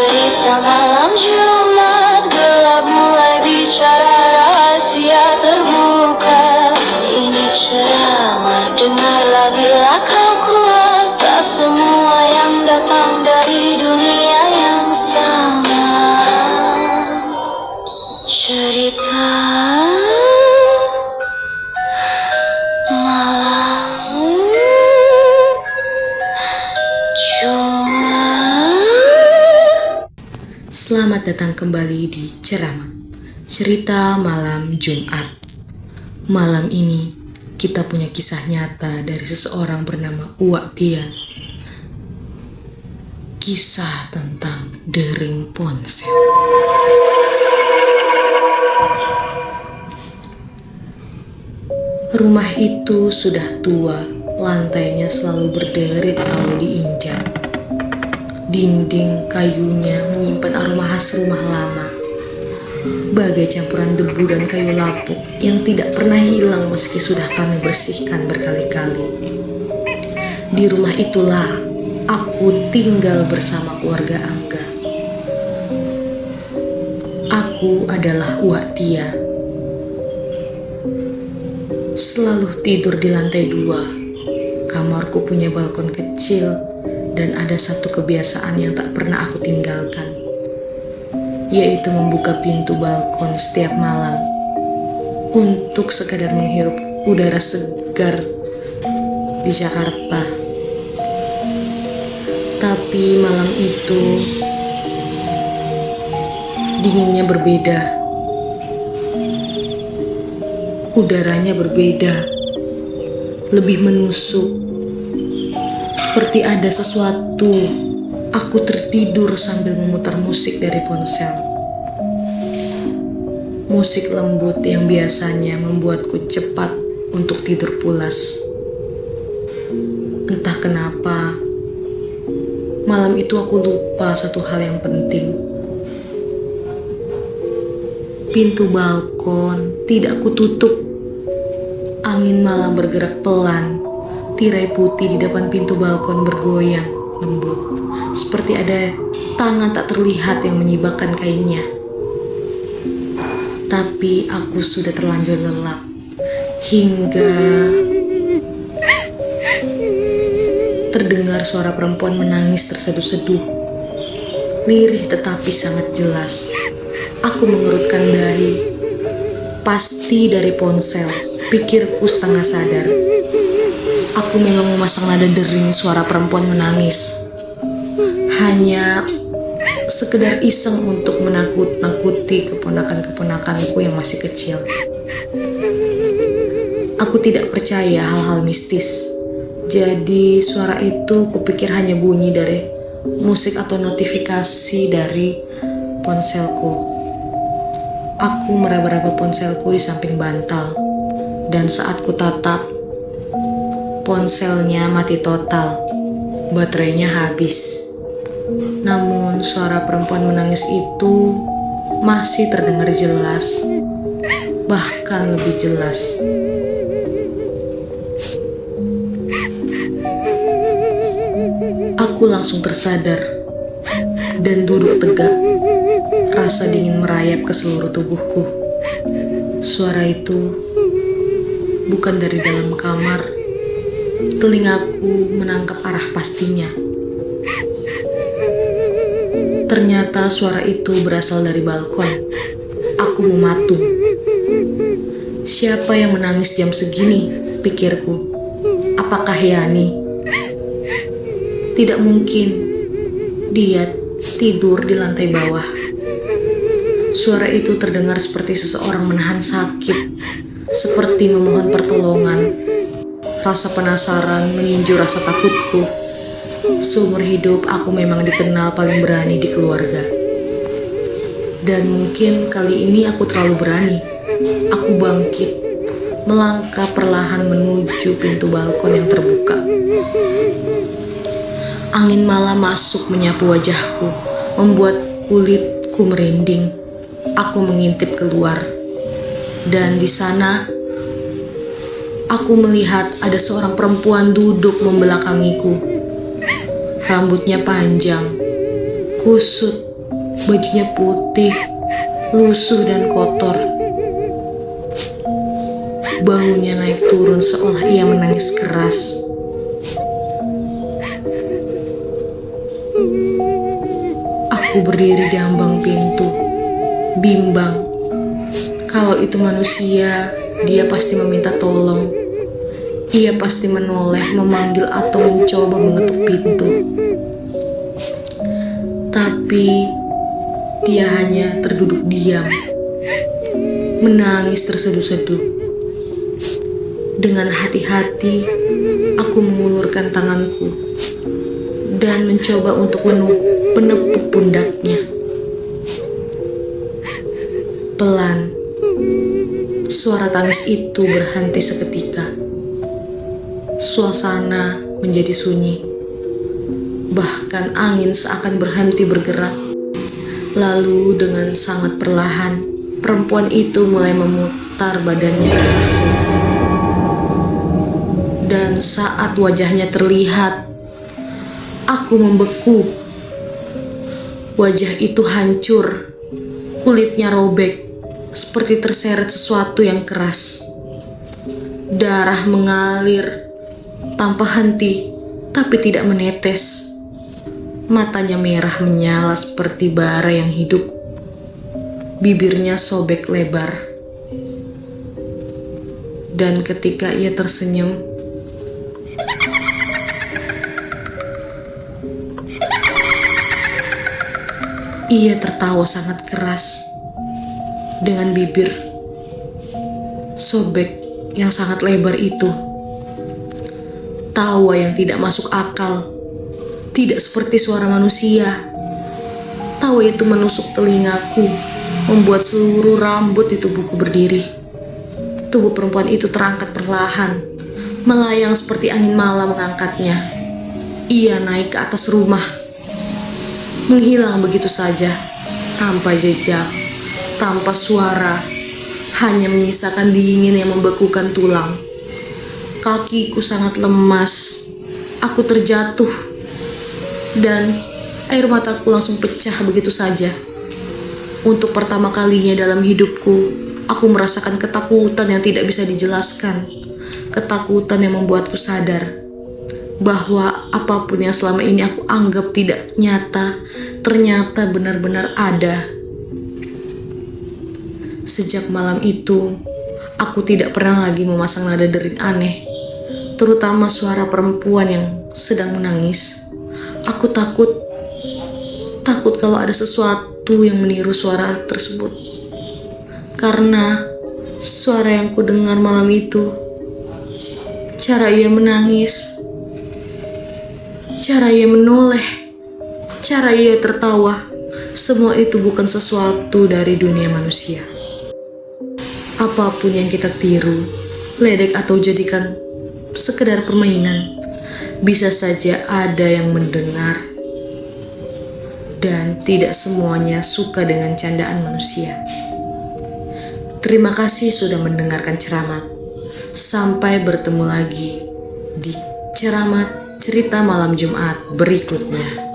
cerita malam Jumat gelap mulai bicara rahasia terbuka. Ini ceramah, dengarlah bila kau kuat. Tak semua yang datang dari dunia yang sama. Cerita malam Jumat. Selamat datang kembali di Ceramah Cerita Malam Jumat. Malam ini kita punya kisah nyata dari seseorang bernama Uwak Tia. Kisah tentang dering ponsel. Rumah itu sudah tua, lantainya selalu berderit kalau diinjak. Dinding kayunya menyimpan aroma khas rumah lama, bagai campuran debu dan kayu lapuk yang tidak pernah hilang meski sudah kami bersihkan berkali-kali. Di rumah itulah aku tinggal bersama keluarga Angga. Aku adalah Uwak Tia. Selalu tidur di lantai 2. Kamarku punya balkon kecil dan ada satu kebiasaan yang tak pernah aku tinggalkan, yaitu membuka pintu balkon setiap malam untuk sekadar menghirup udara segar di Jakarta. Tapi malam itu dinginnya berbeda. Udaranya berbeda, lebih menusuk, seperti ada sesuatu. Aku tertidur sambil memutar musik dari ponsel. Musik lembut yang biasanya membuatku cepat untuk tidur pulas. Entah kenapa, malam itu aku lupa satu hal yang penting. Pintu balkon tidak kututup. Angin malam bergerak pelan. Tirai putih di depan pintu balkon bergoyang lembut, seperti ada tangan tak terlihat yang menyibakkan kainnya. Tapi aku sudah terlanjur lelap hingga terdengar suara perempuan menangis terseduh-seduh. Lirih tetapi sangat jelas. Aku mengerutkan dahi. Pasti dari ponsel, pikirku setengah sadar. Aku memang memasang nada dering suara perempuan menangis. Hanya sekedar iseng untuk menakut-nakuti keponakan-keponakanku yang masih kecil. Aku tidak percaya hal-hal mistis. Jadi suara itu kupikir hanya bunyi dari musik atau notifikasi dari ponselku. Aku meraba-raba ponselku di samping bantal. Dan saat ku tatap, ponselnya mati total, baterainya habis. Namun suara perempuan menangis itu masih terdengar jelas, bahkan lebih jelas. Aku langsung tersadar dan duduk tegak. Rasa dingin merayap ke seluruh tubuhku. Suara itu bukan dari dalam kamar. Telingaku menangkap arah pastinya. Ternyata suara itu berasal dari balkon. Aku mematung. Siapa yang menangis jam segini? Pikirku. Apakah Yani? Tidak mungkin. Dia tidur di lantai bawah. Suara itu terdengar seperti seseorang menahan sakit, seperti memohon pertolongan. Rasa penasaran meninju rasa takutku. Seumur hidup aku memang dikenal paling berani di keluarga. Dan mungkin kali ini aku terlalu berani. Aku bangkit, melangkah perlahan menuju pintu balkon yang terbuka. Angin malam masuk menyapu wajahku, membuat kulitku merinding. Aku mengintip keluar, dan di sana aku melihat ada seorang perempuan duduk membelakangiku. Rambutnya panjang, kusut, Bajunya putih, lusuh dan kotor. Bahunya naik turun seolah ia menangis keras. Aku berdiri di ambang pintu, bimbang. Kalau itu manusia, dia pasti meminta tolong. Ia pasti menoleh, memanggil atau mencoba mengetuk pintu. Tapi dia hanya terduduk diam, menangis terseduh-seduh. Dengan hati-hati, aku mengulurkan tanganku dan mencoba untuk menepuk pundaknya. Pelan, suara tangis itu berhenti seketika. Suasana menjadi sunyi. Bahkan angin seakan berhenti bergerak. Lalu dengan sangat perlahan, perempuan itu mulai memutar badannya ke arahku. Dan saat wajahnya terlihat, aku membeku. Wajah itu hancur, kulitnya robek, seperti terseret sesuatu yang keras. Darah mengalir tanpa henti, tapi tidak menetes. Matanya merah menyala seperti bara yang hidup. Bibirnya sobek lebar. Dan ketika ia tersenyum, ia tertawa sangat keras dengan bibir sobek yang sangat lebar itu. Tawa yang tidak masuk akal, tidak seperti suara manusia. Tawa itu menusuk telingaku, membuat seluruh rambut di tubuhku berdiri. Tubuh perempuan itu terangkat perlahan, melayang seperti angin malam mengangkatnya. Ia naik ke atas rumah, menghilang begitu saja, tanpa jejak, tanpa suara, hanya menyisakan dingin yang membekukan tulang. Kakiku sangat lemas, aku terjatuh, dan air mataku langsung pecah begitu saja. Untuk pertama kalinya dalam hidupku, aku merasakan ketakutan yang tidak bisa dijelaskan. Ketakutan yang membuatku sadar bahwa apapun yang selama ini aku anggap tidak nyata, ternyata benar-benar ada. Sejak malam itu, aku tidak pernah lagi memasang nada dering aneh, terutama suara perempuan yang sedang menangis. Aku takut kalau ada sesuatu yang meniru suara tersebut. Karena suara yang ku dengar malam itu, cara ia menangis, cara ia menoleh, cara ia tertawa, semua itu bukan sesuatu dari dunia manusia. Apapun yang kita tiru, ledek atau jadikan sekedar permainan, bisa saja ada yang mendengar, dan tidak semuanya suka dengan candaan manusia. Terima kasih sudah mendengarkan Ceramat. Sampai bertemu lagi di Ceramat Cerita Malam Jumat berikutnya.